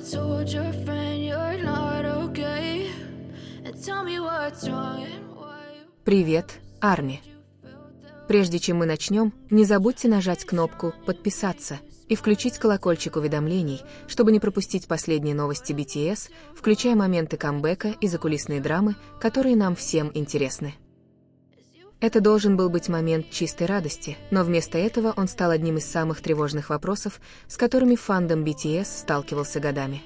told your friend you're not okay? And tell me what's wrong and why you Привет, Арми. Прежде чем мы начнем, не забудьте нажать кнопку «Подписаться» и включить колокольчик уведомлений, чтобы не пропустить последние новости BTS, включая моменты камбэка и закулисные драмы, которые нам всем интересны. Это должен был быть момент чистой радости, но вместо этого он стал одним из самых тревожных вопросов, с которыми фандом BTS сталкивался годами.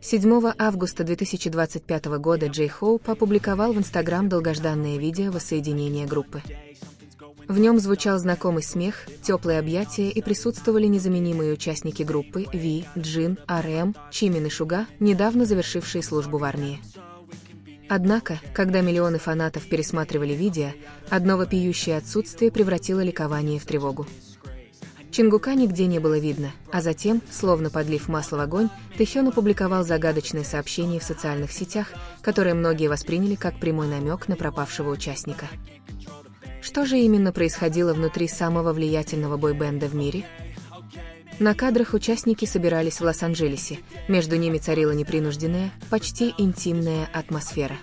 7 августа 2025 года Джей Хоуп опубликовал в Instagram долгожданное видео воссоединения группы. В нем звучал знакомый смех, теплые объятия и присутствовали незаменимые участники группы Ви, Джин, RM, Чимин и Шуга, недавно завершившие службу в армии. Однако, когда миллионы фанатов пересматривали видео, одно вопиющее отсутствие превратило ликование в тревогу. Чингука нигде не было видно, а затем, словно подлив масло в огонь, Тэхён опубликовал загадочное сообщение в социальных сетях, которое многие восприняли как прямой намек на пропавшего участника. Что же именно происходило внутри самого влиятельного бойбенда в мире? На кадрах участники собирались в Лос-Анджелесе, между ними царила непринужденная, почти интимная атмосфера.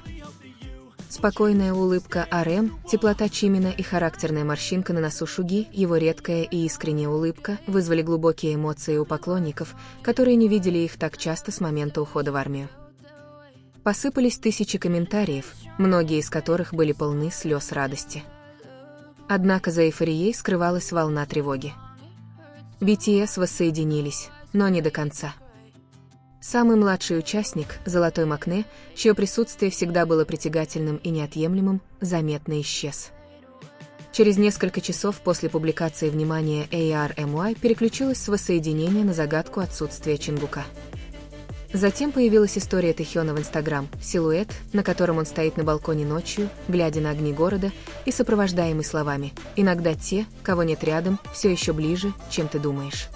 Спокойная улыбка RM, теплота Чимина и характерная морщинка на носу Шуги, его редкая и искренняя улыбка, вызвали глубокие эмоции у поклонников, которые не видели их так часто с момента ухода в армию. Посыпались тысячи комментариев, многие из которых были полны слез радости. Однако за эйфорией скрывалась волна тревоги. BTS воссоединились, но не до конца. Самый младший участник, Золотой Макне, чье присутствие всегда было притягательным и неотъемлемым, заметно исчез. Через несколько часов после публикации внимания ARMY переключилась с воссоединения на загадку отсутствия Чингука. Затем появилась история Тэхёна в Instagram, силуэт, на котором он стоит на балконе ночью, глядя на огни города и сопровождаемый словами «Иногда те, кого нет рядом, все еще ближе, чем ты думаешь».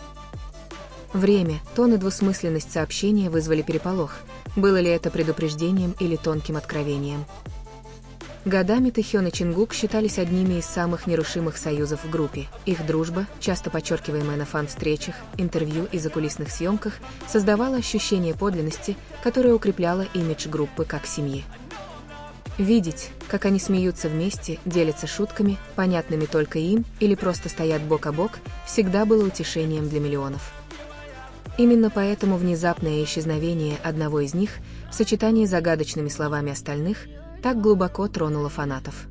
Время, тон и двусмысленность сообщения вызвали переполох. Было ли это предупреждением или тонким откровением? Годами Тэхён и Чингук считались одними из самых нерушимых союзов в группе. Их дружба, часто подчеркиваемая на фан-встречах, интервью и закулисных съемках, создавала ощущение подлинности, которое укрепляло имидж группы как семьи. Видеть, как они смеются вместе, делятся шутками, понятными только им, или просто стоят бок о бок, всегда было утешением для миллионов. Именно поэтому внезапное исчезновение одного из них, в сочетании с загадочными словами остальных, так глубоко тронуло фанатов.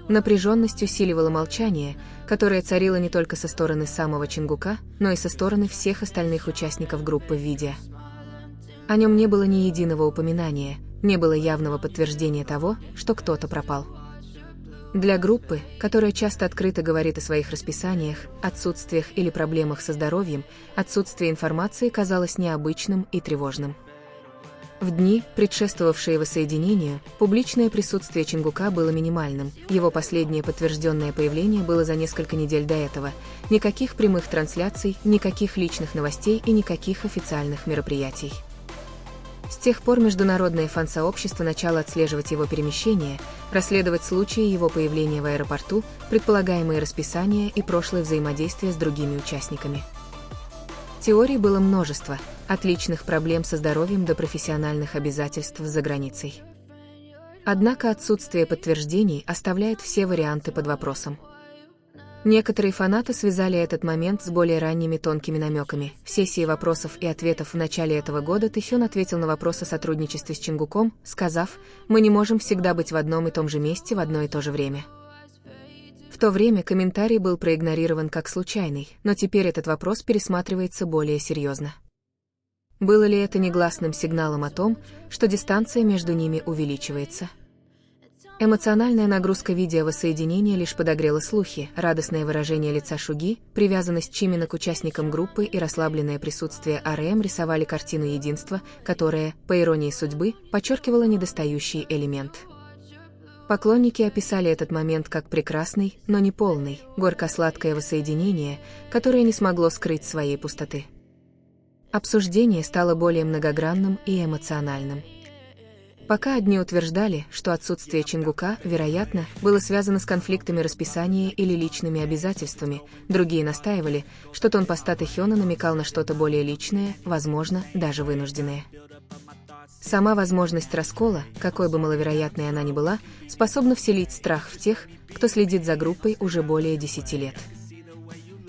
Напряженность усиливала молчание, которое царило не только со стороны самого Чингука, но и со стороны всех остальных участников группы в видео. О нем не было ни единого упоминания, не было явного подтверждения того, что кто-то пропал. Для группы, которая часто открыто говорит о своих расписаниях, отсутствиях или проблемах со здоровьем, отсутствие информации казалось необычным и тревожным. В дни, предшествовавшие воссоединению, публичное присутствие Чингука было минимальным, его последнее подтвержденное появление было за несколько недель до этого, никаких прямых трансляций, никаких личных новостей и никаких официальных мероприятий. С тех пор международное фан-сообщество начало отслеживать его перемещения, расследовать случаи его появления в аэропорту, предполагаемые расписания и прошлое взаимодействие с другими участниками. Теорий было множество, от личных проблем со здоровьем до профессиональных обязательств за границей. Однако отсутствие подтверждений оставляет все варианты под вопросом. Некоторые фанаты связали этот момент с более ранними тонкими намеками. В сессии вопросов и ответов в начале этого года Тэхён ответил на вопрос о сотрудничестве с Чингуком, сказав: «Мы не можем всегда быть в одном и том же месте в одно и то же время». В то время комментарий был проигнорирован как случайный, но теперь этот вопрос пересматривается более серьезно. Было ли это негласным сигналом о том, что дистанция между ними увеличивается? Эмоциональная нагрузка видео воссоединения лишь подогрела слухи, радостное выражение лица Шуги, привязанность Чимина к участникам группы и расслабленное присутствие RM рисовали картину единства, которая, по иронии судьбы, подчеркивала недостающий элемент. Поклонники описали этот момент как прекрасный, но не полный, горько-сладкое воссоединение, которое не смогло скрыть своей пустоты. Обсуждение стало более многогранным и эмоциональным. Пока одни утверждали, что отсутствие Чингука, вероятно, было связано с конфликтами расписания или личными обязательствами, другие настаивали, что тон поста Тэхёна намекал на что-то более личное, возможно, даже вынужденное. Сама возможность раскола, какой бы маловероятной она ни была, способна вселить страх в тех, кто следит за группой уже более 10 лет.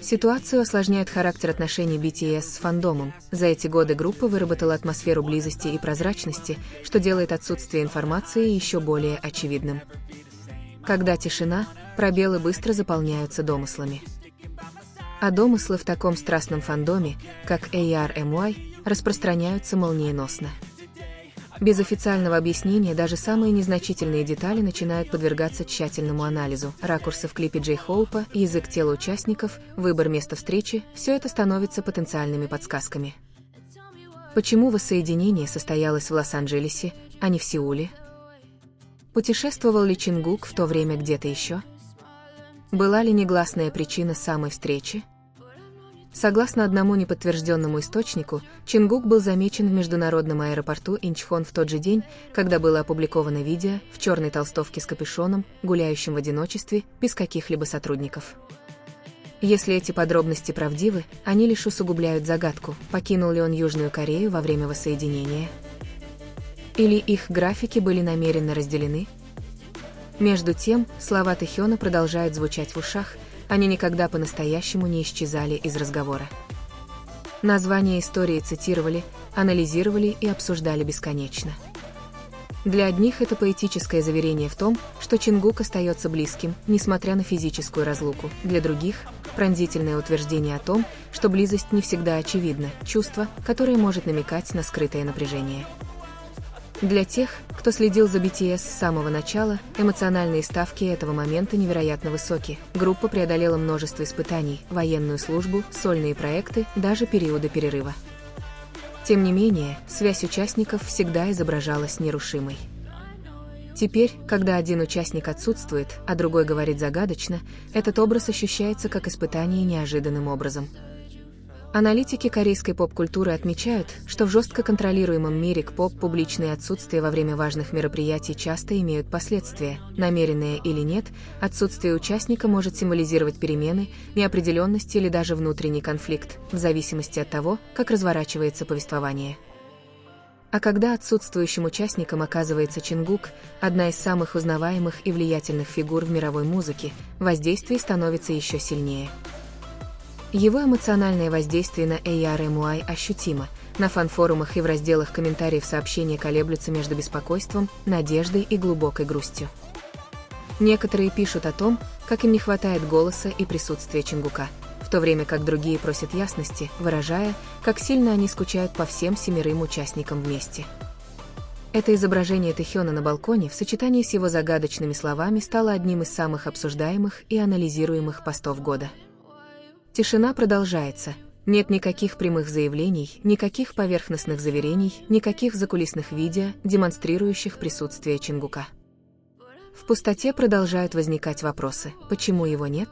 Ситуацию осложняет характер отношений BTS с фандомом. За эти годы группа выработала атмосферу близости и прозрачности, что делает отсутствие информации еще более очевидным. Когда тишина, пробелы быстро заполняются домыслами. А домыслы в таком страстном фандоме, как ARMY, распространяются молниеносно. Без официального объяснения даже самые незначительные детали начинают подвергаться тщательному анализу. Ракурсы в клипе Джей Хоупа, язык тела участников, выбор места встречи – все это становится потенциальными подсказками. Почему воссоединение состоялось в Лос-Анджелесе, а не в Сеуле? Путешествовал ли Чингук в то время где-то еще? Была ли негласная причина самой встречи? Согласно одному неподтвержденному источнику, Чингук был замечен в международном аэропорту Инчхон в тот же день, когда было опубликовано видео в черной толстовке с капюшоном, гуляющим в одиночестве, без каких-либо сотрудников. Если эти подробности правдивы, они лишь усугубляют загадку, покинул ли он Южную Корею во время воссоединения. Или их графики были намеренно разделены? Между тем, слова Тэхёна продолжают звучать в ушах, они никогда по-настоящему не исчезали из разговора. Названия истории цитировали, анализировали и обсуждали бесконечно. Для одних это поэтическое заверение в том, что Чингук остается близким, несмотря на физическую разлуку. Для других – пронзительное утверждение о том, что близость не всегда очевидна, чувство, которое может намекать на скрытое напряжение. Для тех, кто следил за BTS с самого начала, эмоциональные ставки этого момента невероятно высоки. Группа преодолела множество испытаний, военную службу, сольные проекты, даже периоды перерыва. Тем не менее, связь участников всегда изображалась нерушимой. Теперь, когда один участник отсутствует, а другой говорит загадочно, этот образ ощущается как испытание неожиданным образом. Аналитики корейской поп-культуры отмечают, что в жестко контролируемом мире к-поп публичные отсутствия во время важных мероприятий часто имеют последствия. Намеренное или нет, отсутствие участника может символизировать перемены, неопределенность или даже внутренний конфликт, в зависимости от того, как разворачивается повествование. А когда отсутствующим участником оказывается Чингук, одна из самых узнаваемых и влиятельных фигур в мировой музыке, воздействие становится еще сильнее. Его эмоциональное воздействие на ARMY ощутимо. На фан-форумах и в разделах комментариев сообщения колеблются между беспокойством, надеждой и глубокой грустью. Некоторые пишут о том, как им не хватает голоса и присутствия Чингука, в то время как другие просят ясности, выражая, как сильно они скучают по всем 7 участникам вместе. Это изображение Тэхёна на балконе в сочетании с его загадочными словами стало одним из самых обсуждаемых и анализируемых постов года. Тишина продолжается. Нет никаких прямых заявлений, никаких поверхностных заверений, никаких закулисных видео, демонстрирующих присутствие Чингука. В пустоте продолжают возникать вопросы: почему его нет?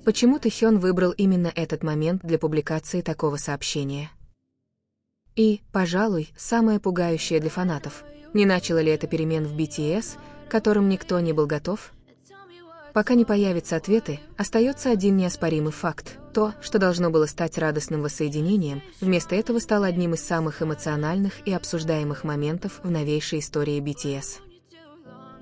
Почему Тэхён выбрал именно этот момент для публикации такого сообщения? И, пожалуй, самое пугающее для фанатов: не начало ли это перемен в BTS, к которым никто не был готов? Пока не появятся ответы, остается один неоспоримый факт. То, что должно было стать радостным воссоединением, вместо этого стало одним из самых эмоциональных и обсуждаемых моментов в новейшей истории BTS.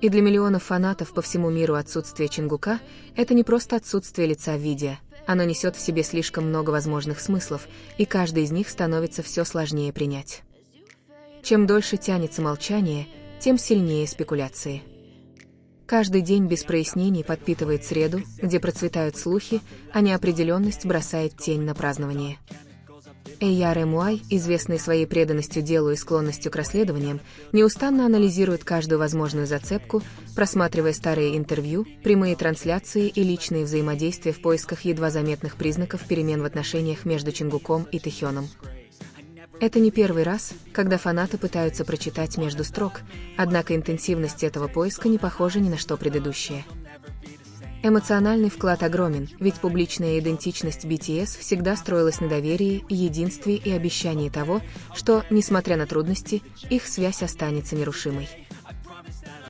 И для миллионов фанатов по всему миру отсутствие Чингука – это не просто отсутствие лица в видео, оно несет в себе слишком много возможных смыслов, и каждый из них становится все сложнее принять. Чем дольше тянется молчание, тем сильнее спекуляции. Каждый день без прояснений подпитывает среду, где процветают слухи, а неопределенность бросает тень на празднование. ARMY, известный своей преданностью делу и склонностью к расследованиям, неустанно анализирует каждую возможную зацепку, просматривая старые интервью, прямые трансляции и личные взаимодействия в поисках едва заметных признаков перемен в отношениях между Чингуком и Тэхёном. Это не первый раз, когда фанаты пытаются прочитать между строк, однако интенсивность этого поиска не похожа ни на что предыдущее. Эмоциональный вклад огромен, ведь публичная идентичность BTS всегда строилась на доверии, единстве и обещании того, что, несмотря на трудности, их связь останется нерушимой.